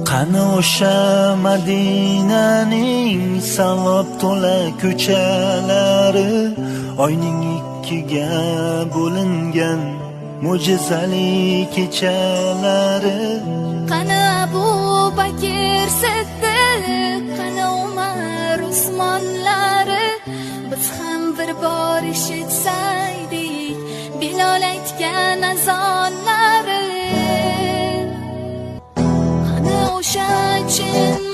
Qani o'sha Madinaning savob to'la ko'chalari, oyning ikkiga bo'lingan mo'jizali kechalari. Qani Abu Bakr Siddiq, qani Umar Usmonlari, biz ham bir bor eshitsaydik Bilol aytgan azonlari. Qani o'sha chin